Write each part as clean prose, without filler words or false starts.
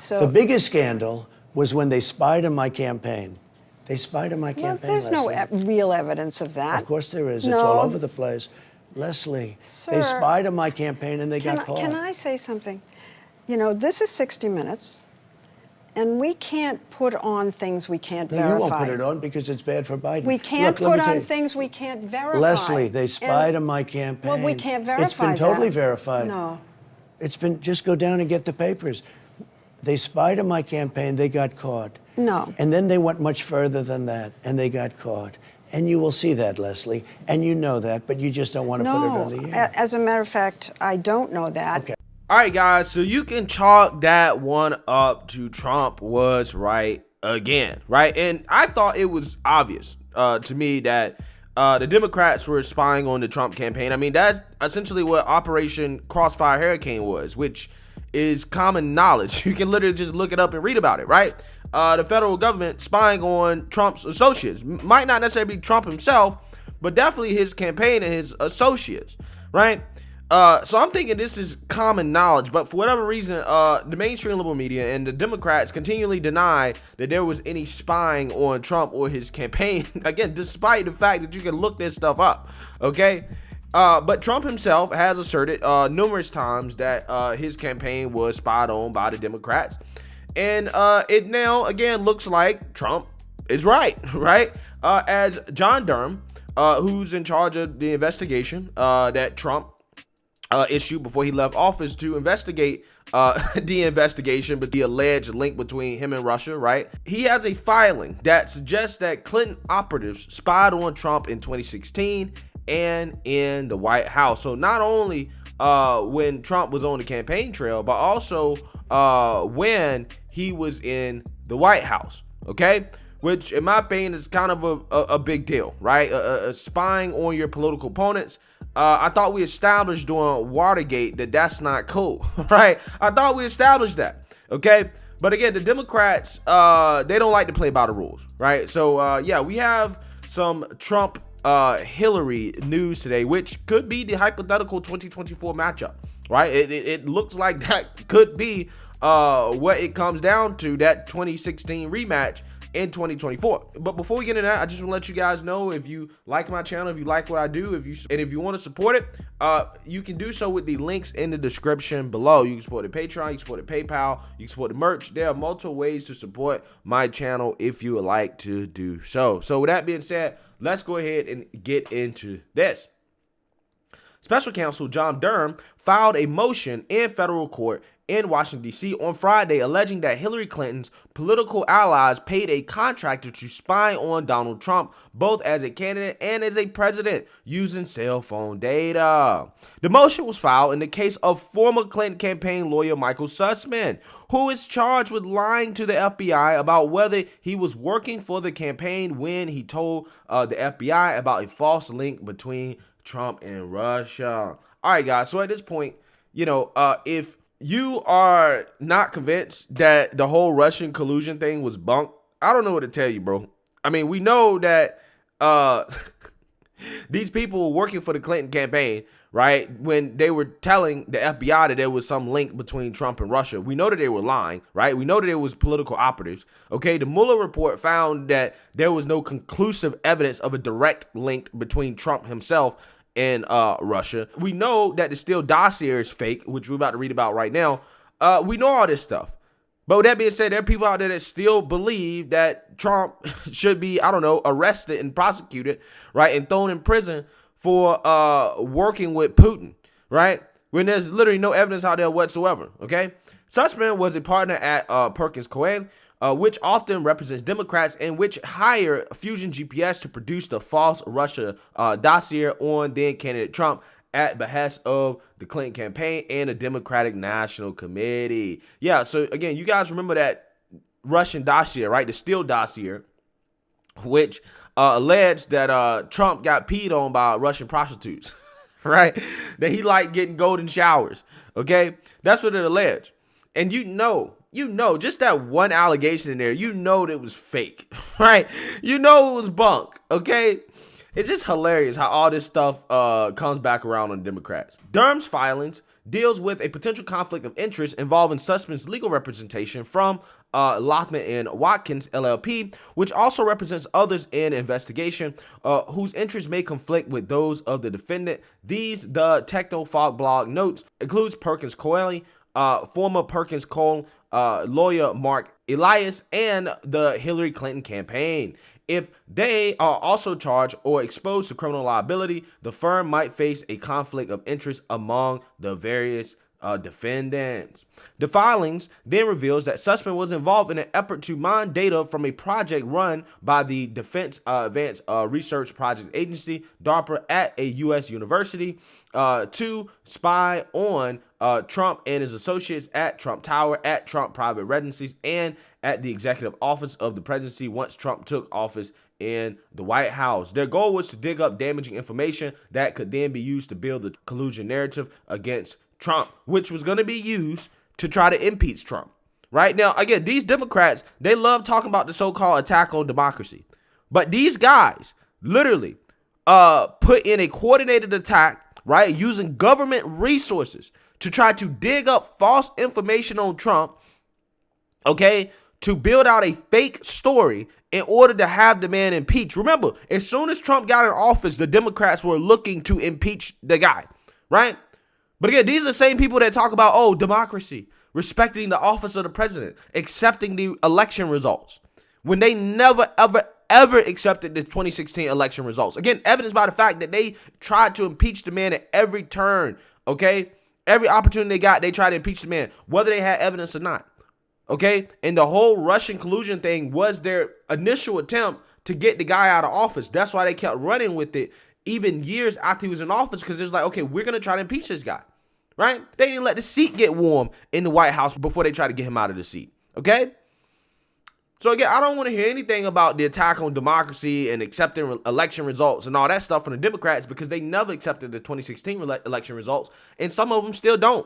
The biggest scandal was when they spied on my campaign. They spied on my campaign. Well, there's no real evidence of that. Of course there is. No. It's all over the place. Leslie, Sir, they spied on my campaign and they got caught. Can I say something? You know, this is 60 Minutes, and we can't put on things we can't verify. You won't put it on because it's bad for Biden. We can't put on things we can't verify. Leslie, they spied on my campaign. Well, we can't verify It's been totally that. verified. No. It's been, just go down and get the papers. They spied on my campaign, they got caught. No. And then they went much further than that, and they got caught. And you will see that, Leslie, and you know that, but you just don't want to put it on the air. As a matter of fact, I don't know that. Okay. All right, guys, so you can chalk that one up to Trump was right again, right? And I thought it was obvious to me that the Democrats were spying on the Trump campaign. I mean, that's essentially what Operation Crossfire Hurricane was, which is common knowledge. You can literally just look it up and read about it, right? The federal government spying on Trump's associates. Might not necessarily be Trump himself, but definitely his campaign and his associates, right? So I'm thinking this is common knowledge, but for whatever reason, the mainstream liberal media and the Democrats continually deny that there was any spying on Trump or his campaign. Again, despite the fact that you can look this stuff up, okay? But Trump himself has asserted numerous times that his campaign was spied on by the Democrats. And it now, again, looks like Trump is right, right? As John Durham, who's in charge of the investigation that Trump issued before he left office to investigate the investigation, but the alleged link between him and Russia, right? He has a filing that suggests that Clinton operatives spied on Trump in 2016 and in the White House. So not only when Trump was on the campaign trail, but also when he was in the White House, okay? Which, in my opinion, is kind of a big deal, right? Spying on your political opponents. I thought we established during Watergate that that's not cool, right? I thought we established that, okay? But again, the Democrats, they don't like to play by the rules, right? So, yeah, we have some Trump Hillary news today, which could be the hypothetical 2024 matchup, right? It looks like that could be what it comes down to, that 2016 rematch in 2024. But before we get into that, I just want to let you guys know, if you like my channel, if you like what I do, if you want to support it, you can do so with the links in the description below. You can support the Patreon, you can support the PayPal, you can support the merch. There are multiple ways to support my channel if you would like to do so. So with that being said, let's go ahead and get into this. Special Counsel John Durham filed a motion in federal court in Washington, D.C. on Friday, alleging that Hillary Clinton's political allies paid a contractor to spy on Donald Trump, both as a candidate and as a president, using cell phone data. The motion was filed in the case of former Clinton campaign lawyer Michael Sussman, who is charged with lying to the FBI about whether he was working for the campaign when he told the FBI about a false link between Trump and Russia. All right, guys. So at this point, you know, if you are not convinced that the whole Russian collusion thing was bunk, I don't know what to tell you, bro. I mean, we know that these people were working for the Clinton campaign, right? When they were telling the FBI that there was some link between Trump and Russia. We know that they were lying, right? We know that it was political operatives. Okay, the Mueller report found that there was no conclusive evidence of a direct link between Trump himself and Russia. We know that the Steele dossier is fake, which we're about to read about right now. We know all this stuff. But with that being said, there are people out there that still believe that Trump should be, I don't know, arrested and prosecuted, right, and thrown in prison for working with Putin, right, when there's literally no evidence out there whatsoever, okay? Sussman was a partner at Perkins Coie, which often represents Democrats, and which hire Fusion GPS to produce the false Russia dossier on then candidate Trump at behest of the Clinton campaign and the Democratic National Committee. Yeah, so again, you guys remember that Russian dossier, right? The Steele dossier, which alleged that Trump got peed on by Russian prostitutes, right? That he liked getting golden showers, okay? That's what it alleged. And you know, just that one allegation in there, you know that it was fake, right? You know it was bunk, okay? It's just hilarious how all this stuff comes back around on Democrats. Durham's filings deals with a potential conflict of interest involving Sussman's legal representation from Lothman and Watkins LLP, which also represents others in investigation whose interests may conflict with those of the defendant. These, the Techno Fog blog notes, includes Perkins Coie, former Perkins Cole, lawyer Mark Elias, and the Hillary Clinton campaign. If they are also charged or exposed to criminal liability, the firm might face a conflict of interest among the various defendants. The filings then reveals that Sussman was involved in an effort to mine data from a project run by the Defense Advanced Research Projects Agency, DARPA, at a U.S. university to spy on Trump and his associates at Trump Tower, at Trump private residencies, and at the executive office of the presidency once Trump took office in the White House. Their goal was to dig up damaging information that could then be used to build the collusion narrative against Trump, which was going to be used to try to impeach Trump. Right now, again, these Democrats, they love talking about the so-called attack on democracy. But these guys literally put in a coordinated attack, right, using government resources to try to dig up false information on Trump, okay, to build out a fake story in order to have the man impeached. Remember, as soon as Trump got in office, the Democrats were looking to impeach the guy, right? But again, these are the same people that talk about, oh, democracy, respecting the office of the president, accepting the election results, when they never, ever accepted the 2016 election results. Again, evidenced by the fact that they tried to impeach the man at every turn, okay? Every opportunity they got, they tried to impeach the man, whether they had evidence or not. Okay, and the whole Russian collusion thing was their initial attempt to get the guy out of office. That's why they kept running with it even years after he was in office, because it's like, okay, we're going to try to impeach this guy, right? They didn't let the seat get warm in the White House before they tried to get him out of the seat, okay? So again, I don't want to hear anything about the attack on democracy and accepting election results and all that stuff from the Democrats, because they never accepted the 2016 election results, and some of them still don't.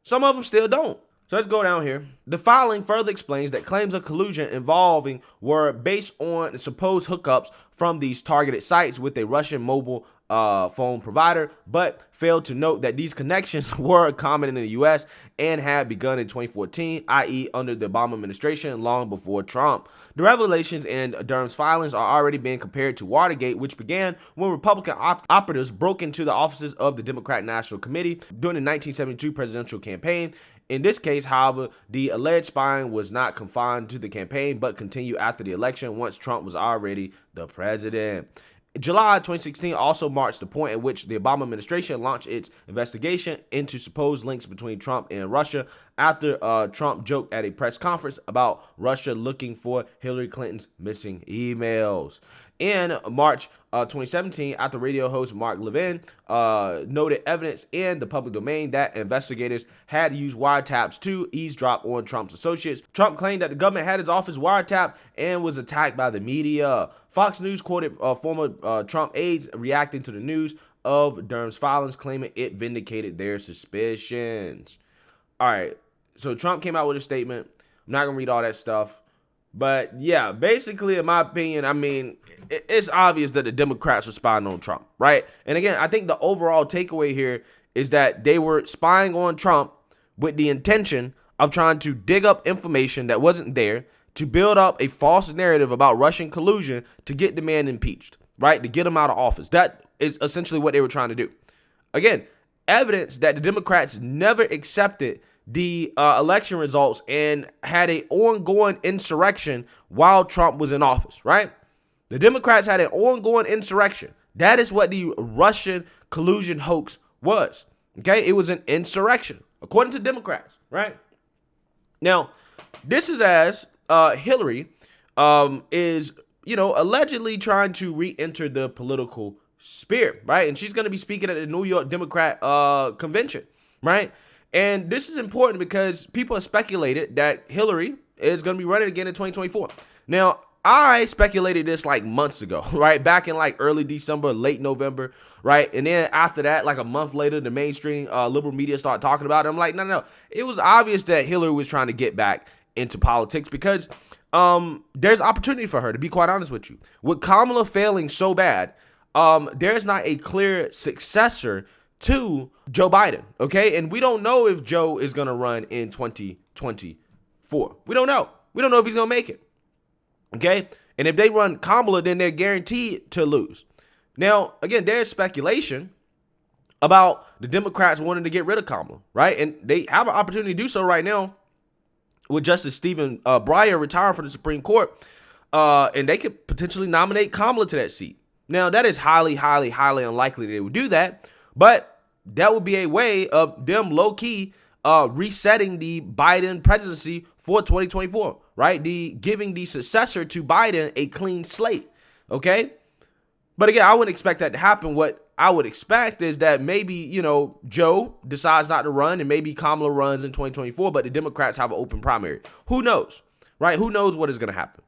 Some of them still don't. So let's go down here. The filing further explains that claims of collusion involving were based on supposed hookups from these targeted sites with a Russian mobile phone provider, but failed to note that these connections were common in the U.S. and had begun in 2014, i.e. under the Obama administration, long before Trump. The revelations in Durham's filings are already being compared to Watergate, which began when Republican operatives broke into the offices of the Democratic National Committee during the 1972 presidential campaign. In this case, however, the alleged spying was not confined to the campaign, but continued after the election once Trump was already the president. July 2016 also marks the point at which the Obama administration launched its investigation into supposed links between Trump and Russia after Trump joked at a press conference about Russia looking for Hillary Clinton's missing emails. In March 2017, after radio host Mark Levin noted evidence in the public domain that investigators had used wiretaps to eavesdrop on Trump's associates, Trump claimed that the government had his office wiretapped and was attacked by the media. Fox News quoted former Trump aides reacting to the news of Durham's filings, claiming it vindicated their suspicions. All right, so Trump came out with a statement. I'm not going to read all that stuff. But yeah, basically, in my opinion, I mean, it's obvious that the Democrats were spying on Trump, right? And again, I think the overall takeaway here is that they were spying on Trump with the intention of trying to dig up information that wasn't there to build up a false narrative about Russian collusion to get the man impeached, right? To get him out of office. That is essentially what they were trying to do. Again, evidence that the Democrats never accepted the election results and had an ongoing insurrection while Trump was in office, right? The Democrats had an ongoing insurrection. That is what the Russian collusion hoax was, okay? It was an insurrection, according to Democrats, right? Now, this is as Hillary is, allegedly trying to re-enter the political sphere, right? And she's going to be speaking at the New York Democrat convention, right? And this is important because people have speculated that Hillary is going to be running again in 2024. Now, I speculated this like months ago, right? Back in like early December, late November, right? And then after that, like a month later, the mainstream liberal media started talking about it. I'm like, no. It was obvious that Hillary was trying to get back into politics because there's opportunity for her, to be quite honest with you. With Kamala failing so bad, there's not a clear successor to Joe Biden, okay? And we don't know if Joe is going to run in 2024. We don't know. We don't know if he's going to make it, okay? And if they run Kamala, then they're guaranteed to lose. Now, again, there's speculation about the Democrats wanting to get rid of Kamala, right? And they have an opportunity to do so right now with Justice Stephen Breyer retiring from the Supreme Court, and they could potentially nominate Kamala to that seat. Now, that is highly, highly, highly unlikely they would do that, but that would be a way of them low-key resetting the Biden presidency for 2024, right? Giving the successor to Biden a clean slate, okay? But again, I wouldn't expect that to happen. What I would expect is that maybe, Joe decides not to run and maybe Kamala runs in 2024, but the Democrats have an open primary. Who knows, right? Who knows what is going to happen?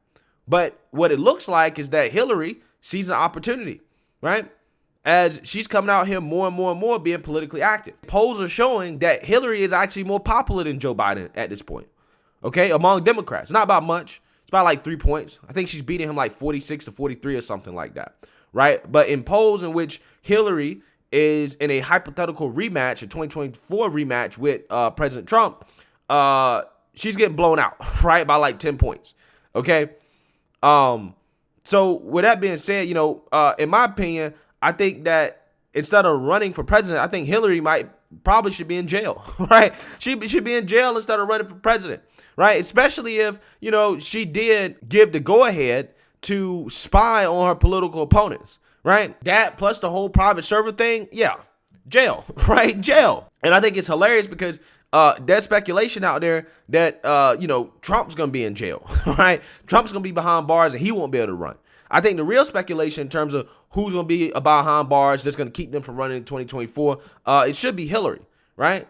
But what it looks like is that Hillary sees an opportunity, right? As she's coming out here more and more and more being politically active. Polls are showing that Hillary is actually more popular than Joe Biden at this point, okay, among Democrats. Not by much. It's about like 3 points. I think she's beating him like 46 to 43 or something like that, right? But in polls in which Hillary is in a hypothetical rematch, a 2024 rematch with President Trump, she's getting blown out, right, by like 10 points, okay? So with that being said, in my opinion, I think that instead of running for president, I think Hillary probably should be in jail, right? She should be in jail instead of running for president, right? Especially if, she did give the go-ahead to spy on her political opponents, right? That plus the whole private server thing, yeah, jail, right? Jail. And I think it's hilarious because there's speculation out there that, Trump's going to be in jail, right? Trump's going to be behind bars and he won't be able to run. I think the real speculation in terms of who's going to be behind bars that's going to keep them from running in 2024, it should be Hillary, right?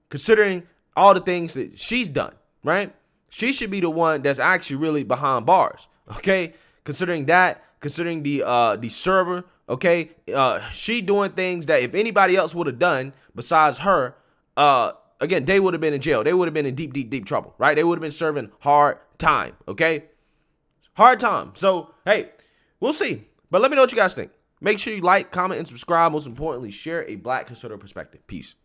Considering all the things that she's done, right? She should be the one that's actually really behind bars, okay? Considering the server, okay? She doing things that if anybody else would have done besides her, again, they would have been in jail. They would have been in deep, deep, deep trouble, right? They would have been serving hard time, okay? Hard time. So, hey, we'll see. But let me know what you guys think. Make sure you like, comment, and subscribe. Most importantly, share a Black conservative perspective. Peace.